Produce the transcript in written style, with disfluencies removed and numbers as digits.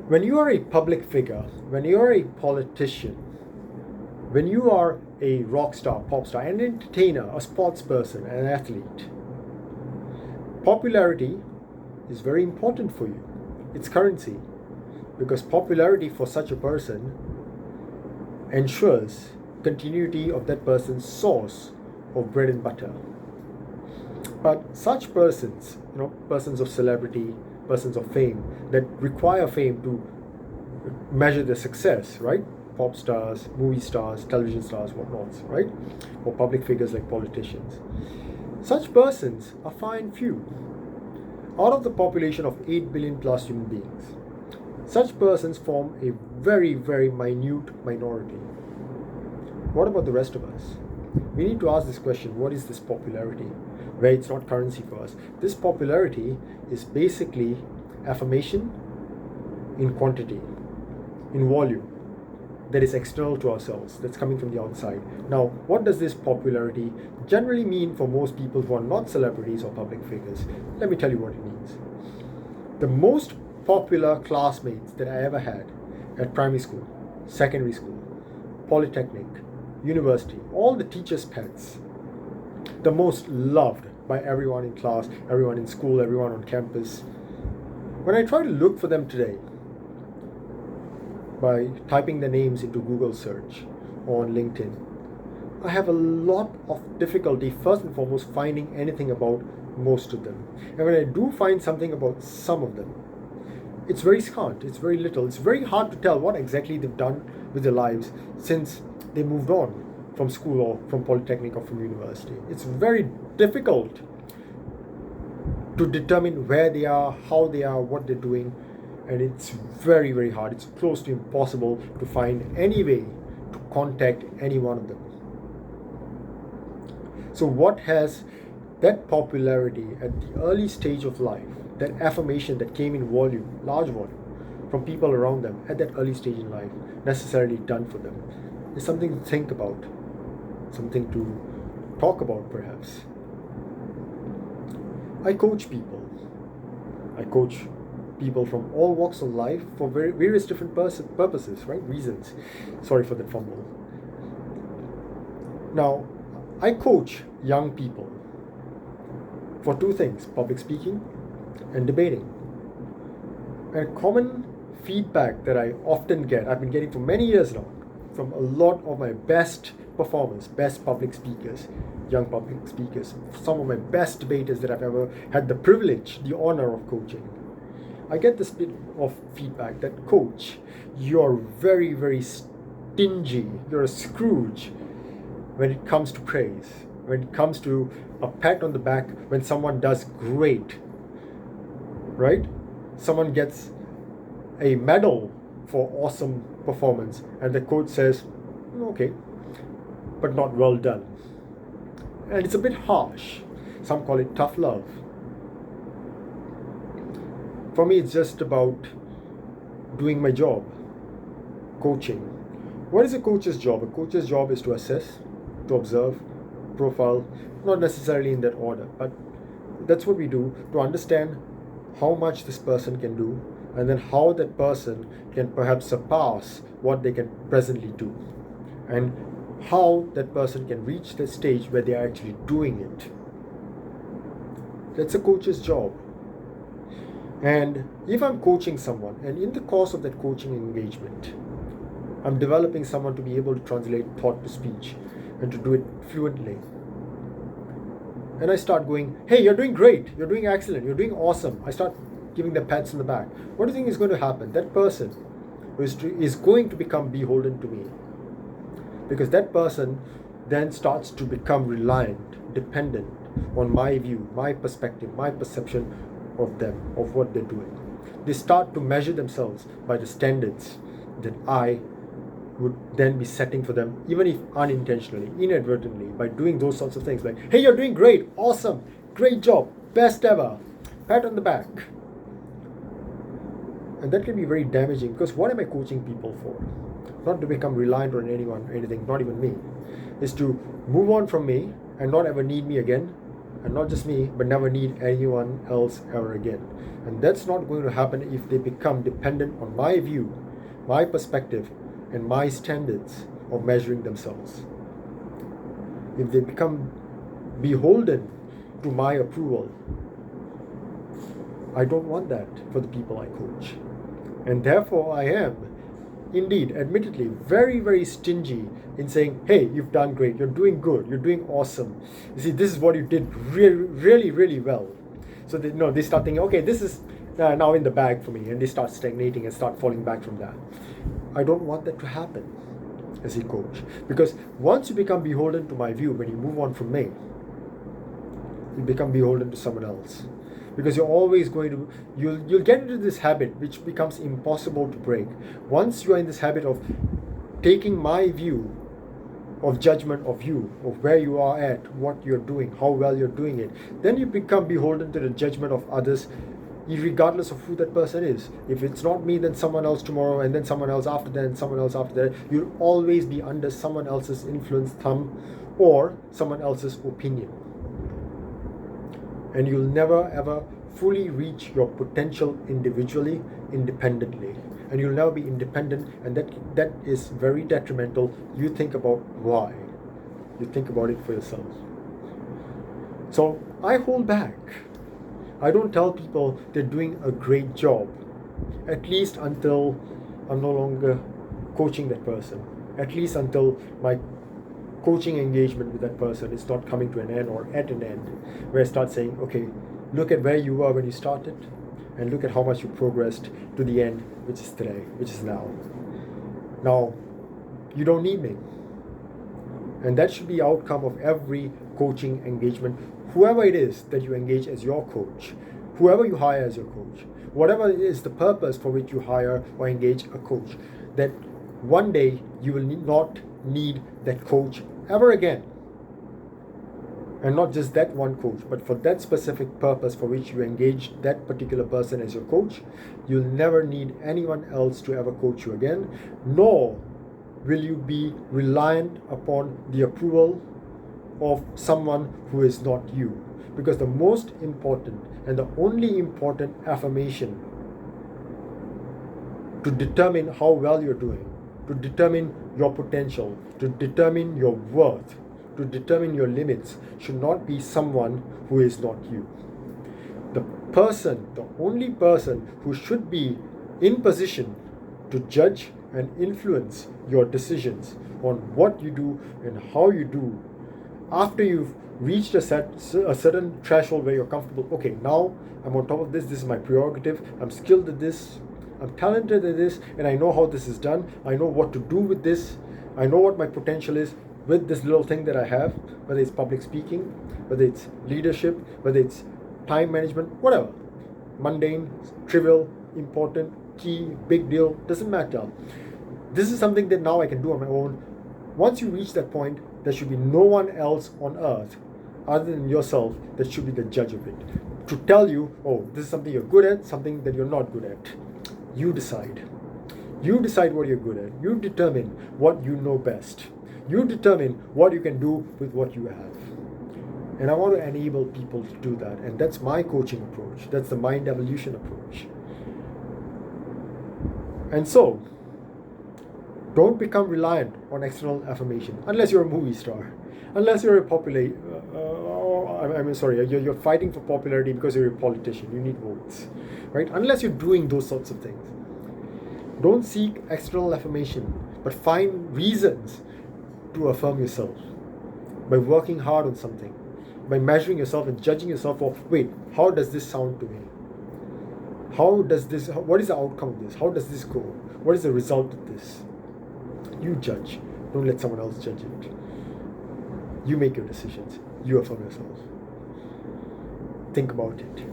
When you are a public figure, when you are a politician, when you are a rock star, pop star, an entertainer, a sports person, an athlete, popularity is very important for you. It's currency, because popularity for such a person ensures continuity of that person's source of bread and butter. But such persons, persons of celebrity, persons of fame, that require fame to measure their success, right? Pop stars, movie stars, television stars, whatnots, right? Or public figures like politicians. Such persons are far and few. Out of the population of 8 billion plus human beings, such persons form a very, very minute minority. What about the rest of us? We need to ask this question: what is this popularity? Where it's not currency for us. This popularity is basically affirmation in quantity, in volume, that is external to ourselves, that's coming from the outside. Now, what does this popularity generally mean for most people who are not celebrities or public figures? Let me tell you what it means. The most popular classmates that I ever had at primary school, secondary school, polytechnic, university, all the teachers' pets, the most loved by everyone in class, everyone in school, everyone on campus. When I try to look for them today by typing their names into Google search or on LinkedIn, I have a lot of difficulty, first and foremost, finding anything about most of them. And when I do find something about some of them, it's very scant, it's very little. It's very hard to tell what exactly they've done with their lives since they moved on from school or from polytechnic or from university. It's very difficult to determine where they are, how they are, what they're doing, and it's very, very hard. It's close to impossible to find any way to contact any one of them. So what has that popularity at the early stage of life, that affirmation that came in volume, large volume, from people around them at that early stage in life, necessarily done for them? It's something to think about, something to talk about perhaps. I coach people. I coach people from all walks of life for various different purposes, right? Reasons. Sorry for that fumble. Now, I coach young people for two things: public speaking and debating. And common feedback that I often get, I've been getting for many years now, from a lot of my best performers, best public speakers, young public speakers, some of my best debaters that I've ever had the privilege, the honor of coaching. I get this bit of feedback that, coach, you're very, very stingy, you're a Scrooge when it comes to praise, when it comes to a pat on the back when someone does great, right? Someone gets a medal for awesome performance and the coach says, okay, but not well done. And it's a bit harsh. Some call it tough love. For me, it's just about doing my job, coaching. What is a coach's job? A coach's job is to assess, to observe, profile, not necessarily in that order, but that's what we do, to understand how much this person can do, and then how that person can perhaps surpass what they can presently do, and how that person can reach the stage where they are actually doing it. That's a coach's job. And if I'm coaching someone, and in the course of that coaching engagement, I'm developing someone to be able to translate thought to speech and to do it fluently, and I start going, hey, you're doing great, you're doing excellent, you're doing awesome, I start giving them pats on the back, what do you think is going to happen? That person is going to become beholden to me, because that person then starts to become reliant, dependent on my view, my perspective, my perception of them, of what they're doing. They start to measure themselves by the standards that I would then be setting for them, even if unintentionally, inadvertently, by doing those sorts of things like, hey, you're doing great, awesome, great job, best ever, pat on the back. And that can be very damaging, because what am I coaching people for? Not to become reliant on anyone, anything, not even me. Is to move on from me and not ever need me again, and not just me, but never need anyone else ever again. And that's not going to happen if they become dependent on my view, my perspective, and my standards of measuring themselves. If they become beholden to my approval, I don't want that for the people I coach. And therefore I am, indeed, admittedly, very, very stingy in saying, hey, you've done great, you're doing good, you're doing awesome. You see, this is what you did really, really, really well. So they start thinking, okay, this is now in the bag for me, and they start stagnating and start falling back from that. I don't want that to happen as a coach, because once you become beholden to my view, when you move on from me, you become beholden to someone else, because you're always going to you'll get into this habit which becomes impossible to break. Once you are in this habit of taking my view of judgment of you, of where you are at, what you're doing, how well you're doing it, then you become beholden to the judgment of others, regardless of who that person is. If it's not me, then someone else tomorrow, and then someone else after that, and someone else after that. You'll always be under someone else's influence, thumb, or someone else's opinion. And you'll never ever fully reach your potential individually, independently. And you'll never be independent, and that is very detrimental. You think about why. You think about it for yourself. So I hold back. I don't tell people they're doing a great job, at least until I'm no longer coaching that person, at least until my coaching engagement with that person is not coming to an end or at an end, where I start saying, okay, look at where you were when you started, and look at how much you progressed to the end, which is today, which is now. Now, you don't need me. And that should be the outcome of every coaching engagement. Whoever it is that you engage as your coach, whoever you hire as your coach, whatever is the purpose for which you hire or engage a coach, that one day you will not need that coach ever again. And not just that one coach, but for that specific purpose for which you engage that particular person as your coach, you'll never need anyone else to ever coach you again, nor will you be reliant upon the approval of someone who is not you. Because the most important and the only important affirmation to determine how well you're doing, to determine your potential, to determine your worth, to determine your limits, should not be someone who is not you. The only person who should be in position to judge and influence your decisions on what you do and how you do, after you've reached a certain threshold where you're comfortable, okay, now I'm on top of this is my prerogative, I'm skilled at this, I'm talented at this, and I know how this is done, I know what to do with this, I know what my potential is with this little thing that I have, whether it's public speaking, whether it's leadership, whether it's time management, whatever. Mundane, trivial, important, key, big deal, doesn't matter. This is something that now I can do on my own. Once you reach that point, there should be no one else on earth other than yourself that should be the judge of it. To tell you, oh, this is something you're good at, something that you're not good at. You decide. You decide what you're good at. You determine what you know best. You determine what you can do with what you have. And I want to enable people to do that. And that's my coaching approach. That's the mind evolution approach. And so, don't become reliant on external affirmation unless you're a movie star, unless you're you're fighting for popularity because you're a politician, you need votes, right? Unless you're doing those sorts of things. Don't seek external affirmation, but find reasons to affirm yourself by working hard on something, by measuring yourself and judging yourself for, wait, how does this sound to me? What is the outcome of this? How does this go? What is the result of this? You judge. Don't let someone else judge it. You make your decisions. You affirm yourself. Think about it.